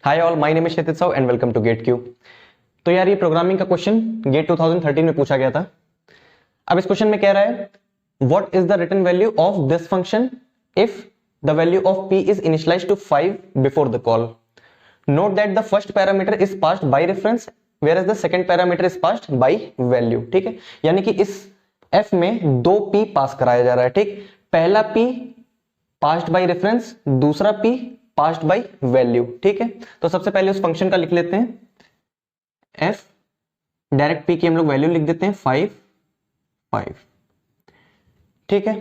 Hi all, my name is Kshitij Sao and welcome to GATE Q. तो यार ये programming का क्वेश्चन गेट 2013 में पूछा गया था। अब इस क्वेश्चन में कह रहा है what is the return value of this function if the value of p is initialized to 5 before the call. Note that the first parameter is passed by reference whereas the second parameter is passed by value. ठीक है, यानी कि इस f में दो p पास कराया जा रहा है। ठीक, पहला p पास्ड बाय रेफरेंस, दूसरा p पास्ड बाय वैल्यू। ठीक है, तो सबसे पहले उस फंक्शन का लिख लेते हैं f, डायरेक्ट p की हम लोग वैल्यू लिख देते हैं 5। ठीक है,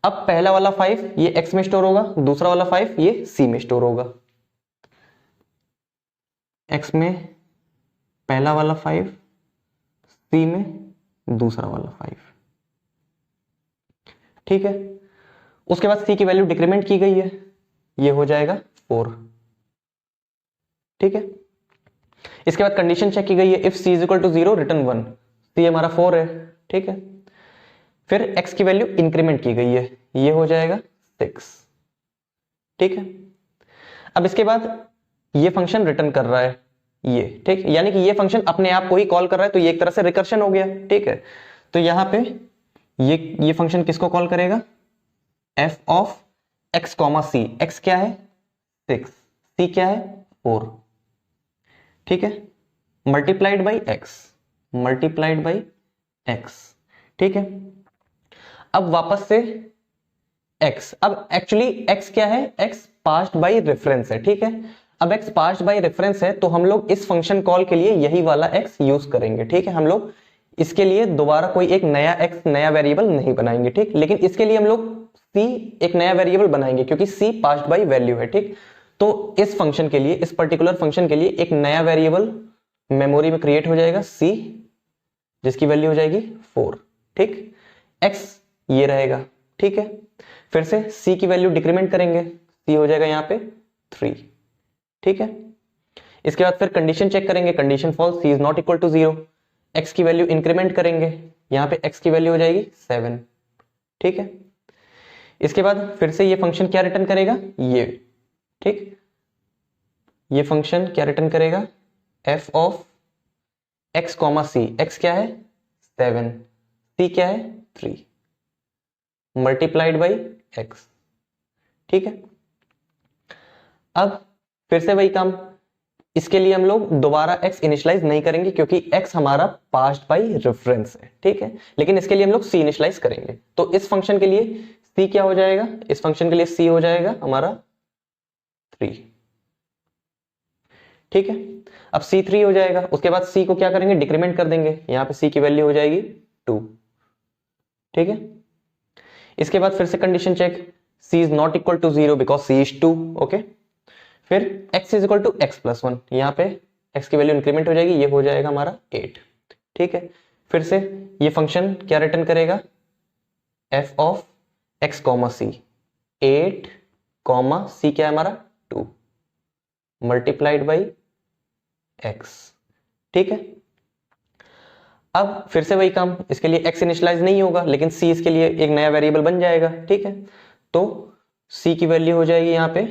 अब पहला वाला 5 ये x में स्टोर होगा, दूसरा वाला 5 ये c में स्टोर होगा। x में पहला वाला 5, c में दूसरा वाला 5। ठीक है, उसके बाद c की वैल्यू डिक्रीमेंट की गई है, ये हो जाएगा 4। ठीक है, इसके बाद कंडीशन चेक की गई है if c is equal to 0 return 1। c हमारा 4 है। ठीक है, फिर x की वैल्यू इंक्रीमेंट की गई है, ये हो जाएगा 6। ठीक है, अब इसके बाद ये फंक्शन रिटर्न कर रहा है ये। ठीक, यानी कि ये फंक्शन अपने आप को ही कॉल कर रहा है, तो ये एक तरह से रिकर्शन हो गया। ठीक है, तो यहां पे ये फंक्शन किसको कॉल करेगा? f of x comma c। x क्या है? 6, c क्या है? 4। ठीक है, मल्टीप्लाइड बाई x। ठीक है, अब वापस से x। अब एक्चुअली x क्या है? x पास्ड बाई रेफरेंस है। ठीक है, अब x पास्ड बाई रेफरेंस है तो हम लोग इस फंक्शन कॉल के लिए यही वाला x यूज करेंगे। ठीक है, हम लोग इसके लिए दोबारा कोई एक नया x नया वेरिएबल नहीं बनाएंगे। ठीक, लेकिन इसके लिए हम लोग c एक नया वेरिएबल बनाएंगे क्योंकि c पास्ड बाई वैल्यू है। ठीक, तो इस फंक्शन के लिए, इस पर्टिकुलर फंक्शन के लिए एक नया वेरिएबल मेमोरी में क्रिएट हो जाएगा c, जिसकी वैल्यू हो जाएगी 4। ठीक, x ये रहेगा। ठीक है, फिर से c की वैल्यू डिक्रीमेंट करेंगे, c हो जाएगा यहां पे 3। ठीक है, इसके बाद फिर कंडीशन चेक करेंगे, condition false, c is not equal to 0। x की वैल्यू इंक्रीमेंट करेंगे, यहां पे x की वैल्यू हो जाएगी 7। ठीक है, इसके बाद फिर से ये फंक्शन क्या रिटर्न करेगा? ये। ठीक, ये फंक्शन क्या रिटर्न करेगा? f of x comma c। x क्या है? 7, c क्या है? 3 मल्टीप्लाइड बाई x। ठीक है, अब फिर से वही काम, इसके लिए हम लोग दोबारा x इनिशियलाइज नहीं करेंगे क्योंकि x हमारा पास्ड बाई रेफरेंस है। ठीक है, लेकिन इसके लिए हम लोग c इनिशियलाइज करेंगे। तो इस फंक्शन के लिए c क्या हो जाएगा? इस फंक्शन के लिए c हो जाएगा हमारा 3। ठीक है, अब c 3 हो जाएगा, उसके बाद c को क्या करेंगे? डिक्रीमेंट कर देंगे, यहां पे c की वैल्यू हो जाएगी 2। ठीक है, इसके बाद फिर से condition check, c is not equal to 0 because c is 2। Okay, फिर x is equal to x plus 1, यहां पे x की वैल्यू इंक्रीमेंट हो जाएगी, ये हो जाएगा हमारा 8। ठीक है, फिर से ये फंक्शन क्या रिटर्न करेगा? f of x comma c। 8 comma c क्या है हमारा? 2 मल्टीप्लाइड बाई x। ठीक है, अब फिर से वही काम, इसके लिए x इनिशियलाइज नहीं होगा लेकिन c इसके लिए एक नया वेरिएबल बन जाएगा। ठीक है, तो c की वैल्यू हो जाएगी यहां पे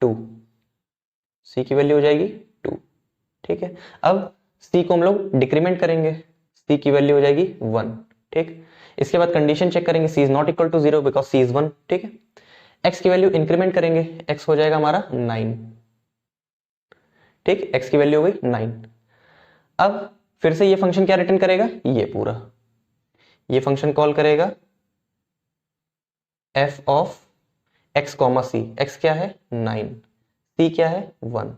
2। c की वैल्यू हो जाएगी 2। ठीक है, अब c को हम लोग डिक्रीमेंट करेंगे, c की वैल्यू हो जाएगी 1। ठीक, इसके बाद कंडीशन चेक करेंगे, c is not equal to 0 because c is 1। ठीक है, x की वैल्यू इंक्रीमेंट करेंगे, x हो जाएगा हमारा 9। ठीक, x की वैल्यू हो गई 9। अब फिर से ये फंक्शन क्या रिटर्न करेगा? ये पूरा, ये फंक्शन कॉल करेगा f of x comma c। x क्या है? 9, c क्या है? 1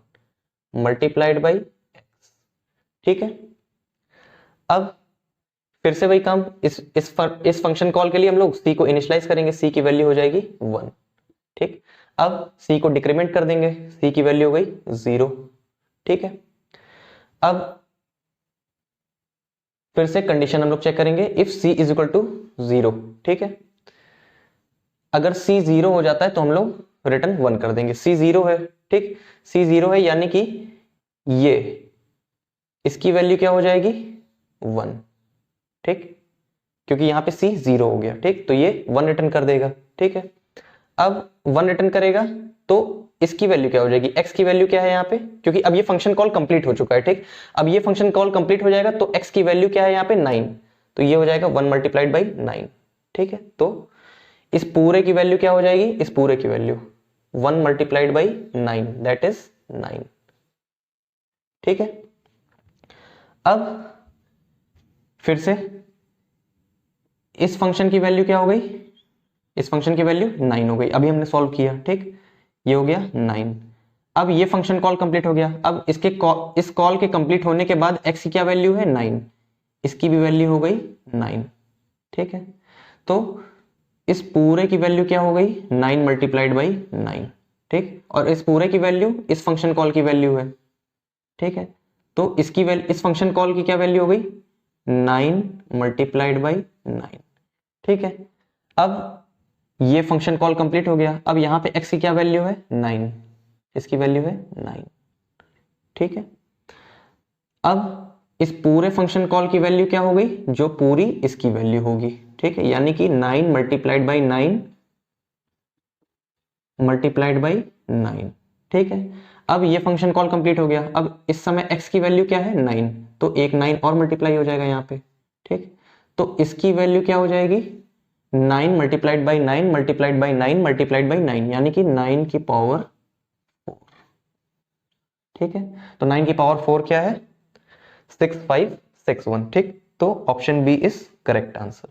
मल्टीप्लाइड बाई x। ठीक है, अब फिर से वही काम, इस फंक्शन कॉल के लिए हम लोग c को इनिशियलाइज करेंगे, c की वैल्यू हो जाएगी 1। ठीक, अब c को डिक्रीमेंट कर देंगे, c की वैल्यू हो गई 0। ठीक है, अब फिर से कंडीशन हम लोग चेक करेंगे if c is equal to 0। ठीक है, अगर c 0 हो जाता है तो हम लोग रिटर्न 1 कर देंगे, c 0 है। ठीक, c 0 है यानी कि ये इसकी वैल्यू क्या हो जाएगी? 1। ठीक, क्योंकि यहां पे c 0 हो गया। ठीक, तो ये 1 रिटर्न कर देगा। ठीक है, अब 1 रिटर्न करेगा तो इसकी वैल्यू क्या हो जाएगी, x की वैल्यू क्या है यहाँ पे, क्योंकि अब ये फंक्शन कॉल कंप्लीट हो चुका है, ठीक। अब ये फंक्शन कॉल कंप्लीट हो जाएगा तो x की वैल्यू क्या है यहाँ पे 9, तो ये हो जाएगा 1 मल्टीप्लाइड बाई 9, ठीक है। तो इस पूरे की वैल्यू क्या हो जाएगी, इस पूरे की value 1 multiplied by 9 that is 9, ठीक है। अब फिर से इस फंक्शन की वैल्यू क्या हो गई, इस फंक्शन की वैल्यू 9 हो गई, अभी हमने सॉल्व किया, ठीक, ये हो गया 9। अब ये फंक्शन कॉल कंप्लीट हो गया, अब इस कॉल के कंप्लीट होने के बाद x की क्या वैल्यू है 9, इसकी भी वैल्यू हो गई 9, ठीक है। तो इस पूरे की वैल्यू क्या हो गई 9 मल्टीप्लाइड बाई 9, ठीक, और इस पूरे की वैल्यू इस फंक्शन कॉल की वैल्यू है, ठीक है। तो इसकी वैल्यू इस फंक्शन कॉल की क्या वैल्यू हो गई 9 मल्टीप्लाइड बाई 9, ठीक है। अब ये फंक्शन कॉल कंप्लीट हो गया, अब यहां पे x की क्या वैल्यू है 9, इसकी वैल्यू है 9, ठीक है। अब इस पूरे फंक्शन कॉल की वैल्यू क्या हो गई, जो पूरी इसकी वैल्यू होगी, ठीक है, यानी कि 9 मल्टीप्लाइड बाई 9 मल्टीप्लाइड बाई 9, ठीक है। अब ये फंक्शन कॉल कंप्लीट हो गया, अब इस समय x की वैल्यू क्या है 9, तो एक 9 और मल्टीप्लाई हो जाएगा यहाँ पे, ठीक। तो इसकी वैल्यू क्या हो जाएगी 9 multiplied by 9 multiplied by 9 multiplied by 9, यानी कि 9 की पावर 4, ठीक है। तो 9 की पावर 4 क्या है 6561, ठीक। तो option B is correct answer.